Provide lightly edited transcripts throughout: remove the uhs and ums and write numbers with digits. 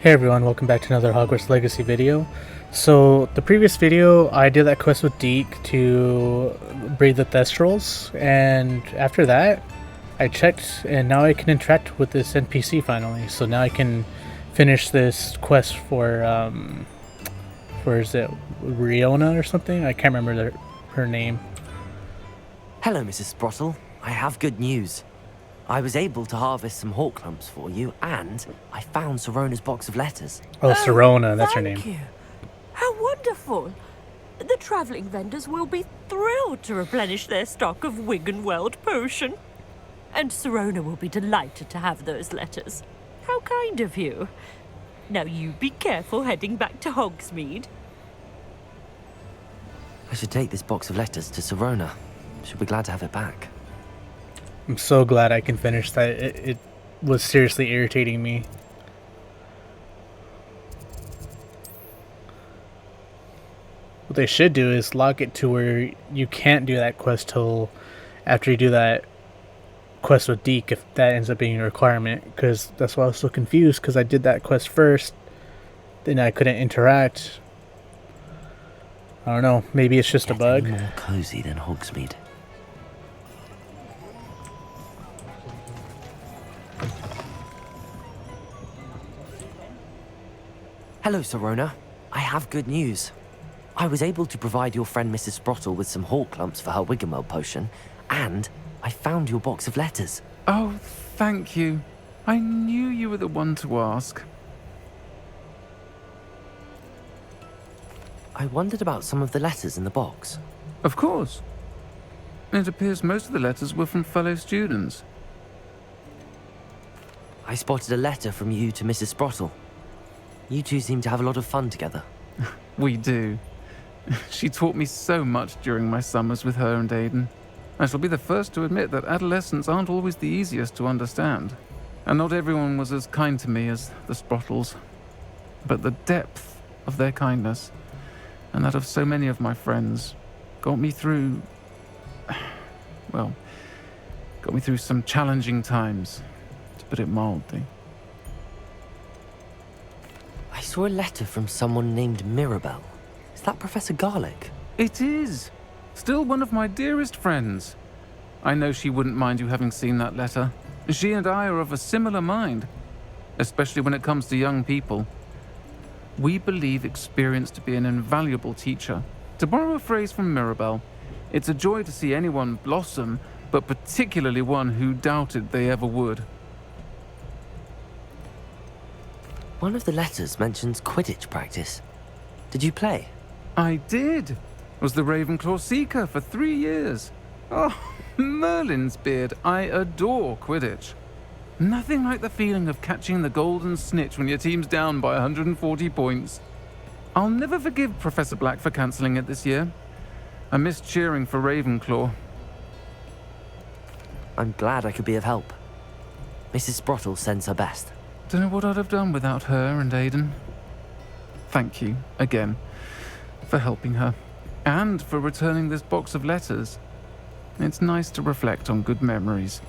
Hey everyone, welcome back to another Hogwarts Legacy video. So, the previous video, I did that quest with Deke to breed the Thestrals, and after that, I checked, and now I can interact with this NPC finally. So now I can finish this quest for is it Riona or something? I can't remember her name. Hello, Mrs. Sprottle. I have good news. I was able to harvest some hawk lumps for you, and I found Sorona's box of letters. Oh, Sorona, that's her name. Thank you. How wonderful. The travelling vendors will be thrilled to replenish their stock of Wiggenweld potion. And Sorona will be delighted to have those letters. How kind of you. Now you be careful heading back to Hogsmeade. I should take this box of letters to Sorona. She'll be glad to have it back. I'm so glad I can finish that. It was seriously irritating me. What they should do is lock it to where you can't do that quest till after you do that quest with Deke, if that ends up being a requirement, because that's why I was so confused, because I did that quest first, then I couldn't interact. I don't know, maybe it's just a bug. More cozy than Hogsmeade. Hello, Sorona. I have good news. I was able to provide your friend Mrs. Sprottle with some hawk lumps for her Wiggenweld potion, and I found your box of letters. Oh, thank you. I knew you were the one to ask. I wondered about some of the letters in the box. Of course. It appears most of the letters were from fellow students. I spotted a letter from you to Mrs. Sprottle. You two seem to have a lot of fun together. We do. She taught me so much during my summers with her and Aidan. I shall be the first to admit that adolescents aren't always the easiest to understand. And not everyone was as kind to me as the Sprottles. But the depth of their kindness, and that of so many of my friends, got me through... well, got me through some challenging times, to put it mildly. I saw a letter from someone named Mirabelle. Is that Professor Garlick? It is! Still one of my dearest friends. I know she wouldn't mind you having seen that letter. She and I are of a similar mind, especially when it comes to young people. We believe experience to be an invaluable teacher. To borrow a phrase from Mirabelle, it's a joy to see anyone blossom, but particularly one who doubted they ever would. One of the letters mentions Quidditch practice. Did you play? I did. Was the Ravenclaw Seeker for 3 years. Oh, Merlin's beard, I adore Quidditch. Nothing like the feeling of catching the golden snitch when your team's down by 140 points. I'll never forgive Professor Black for cancelling it this year. I missed cheering for Ravenclaw. I'm glad I could be of help. Mrs. Sprottle sends her best. Don't know what I'd have done without her and Aidan. Thank you, again, for helping her, and for returning this box of letters. It's nice to reflect on good memories.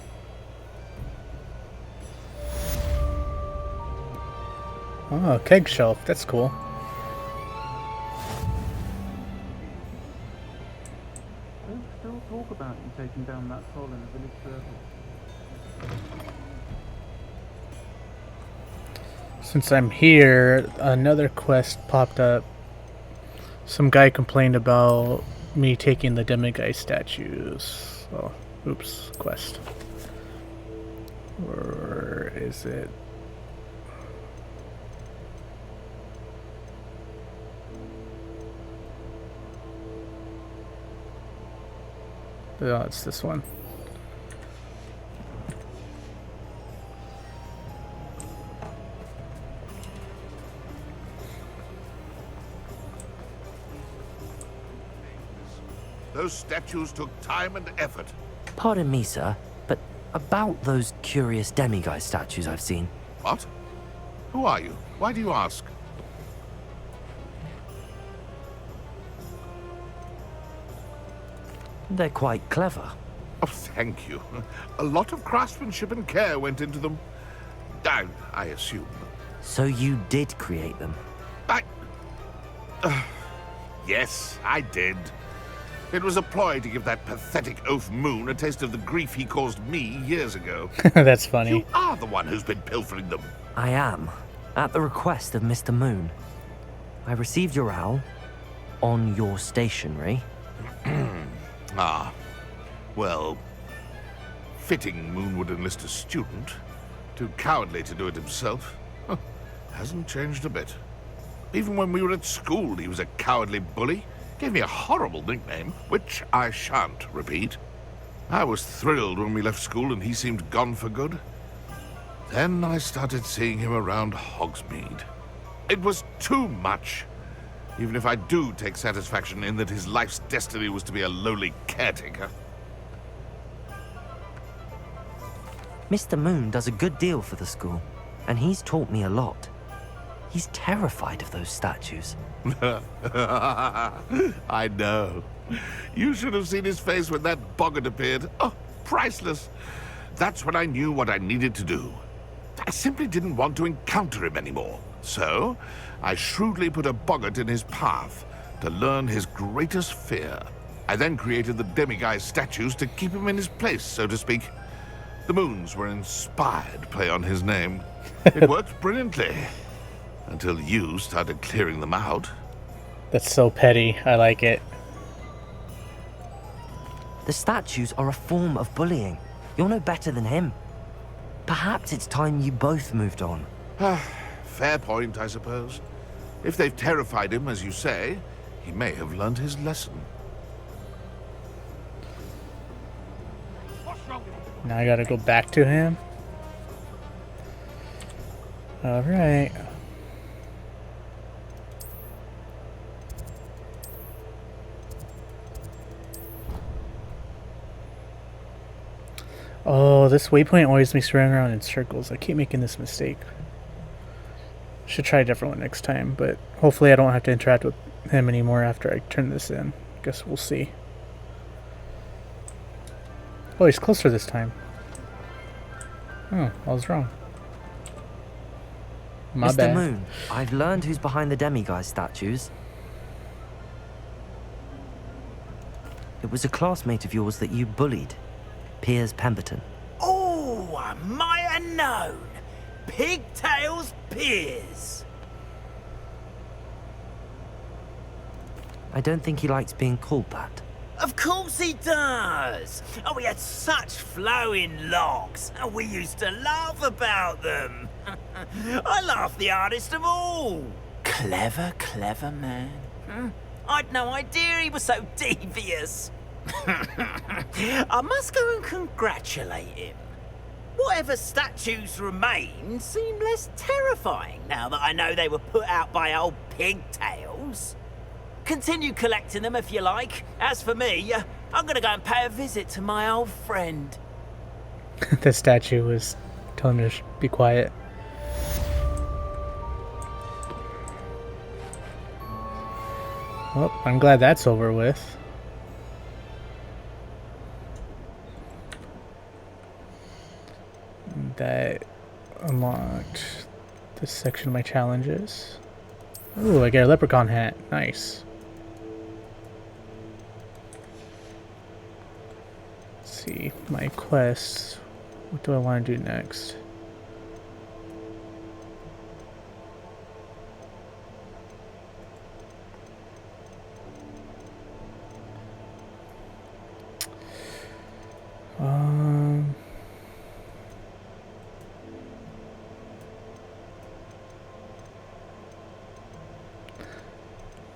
Oh, keg shelf, that's cool. Don't still talk about you taking down that troll in the village circle. Since I'm here, another quest popped up. Some guy complained about me taking the demiguise statues. Oh, oops, quest. Where is it? Oh, it's this one. Those statues took time and effort. Pardon me, sir, but about those curious demiguise statues I've seen. What? Who are you? Why do you ask? They're quite clever. Oh, thank you. A lot of craftsmanship and care went into them. I assume. So you did create them? I... yes, I did. It was a ploy to give that pathetic oaf Moon a taste of the grief he caused me years ago. That's funny. You are the one who's been pilfering them. I am, at the request of Mr. Moon. I received your owl on your stationery. Ah, well, fitting Moon would enlist a student. Too cowardly to do it himself. Huh, hasn't changed a bit. Even when we were at school, he was a cowardly bully. Gave me a horrible nickname, which I shan't repeat. I was thrilled when we left school and he seemed gone for good. Then I started seeing him around Hogsmeade. It was too much. Even if I do take satisfaction in that his life's destiny was to be a lowly caretaker. Mr. Moon does a good deal for the school, and he's taught me a lot. He's terrified of those statues. I know. You should have seen his face when that boggart appeared. Oh, priceless. That's when I knew what I needed to do. I simply didn't want to encounter him anymore. So, I shrewdly put a boggart in his path to learn his greatest fear. I then created the demiguise statues to keep him in his place, so to speak. The moons were an inspired play on his name. It worked brilliantly. Until you started clearing them out. That's so petty. I like it. The statues are a form of bullying. You're no better than him. Perhaps it's time you both moved on. Fair point, I suppose. If they've terrified him, as you say, he may have learned his lesson. Now I gotta go back to him. Alright. Oh, this waypoint always makes me run around in circles. I keep making this mistake. Should try a different one next time, but hopefully I don't have to interact with him anymore after I turn this in. Guess we'll see. Oh, he's closer this time. Oh, I was wrong. My Mr. bad. Moon, I've learned who's behind the demiguise statues. It was a classmate of yours that you bullied, Piers Pemberton. Oh, I might have known. Pigtails Piers. I don't think he likes being called that. Of course he does. Oh, he had such flowing locks, and we used to laugh about them. I laughed the hardest of all. Clever, clever man. I'd no idea he was so devious. I must go and congratulate him. Whatever statues remain seem less terrifying now that I know they were put out by old pigtails. Continue collecting them if you like. As for me, I'm gonna go and pay a visit to my old friend. The statue was telling me to be quiet. Well, I'm glad that's over with. That unlocked this section of my challenges. Ooh, I get a leprechaun hat. Nice. Let's see, my quests. What do I want to do next?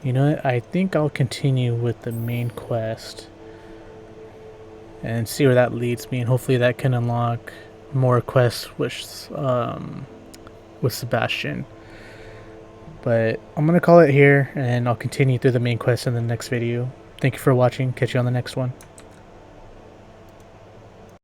You know what? I think I'll continue with the main quest and see where that leads me, and hopefully that can unlock more quests with Sebastian. But I'm gonna call it here, and I'll continue through the main quest in the next video. Thank you for watching. Catch you on the next one.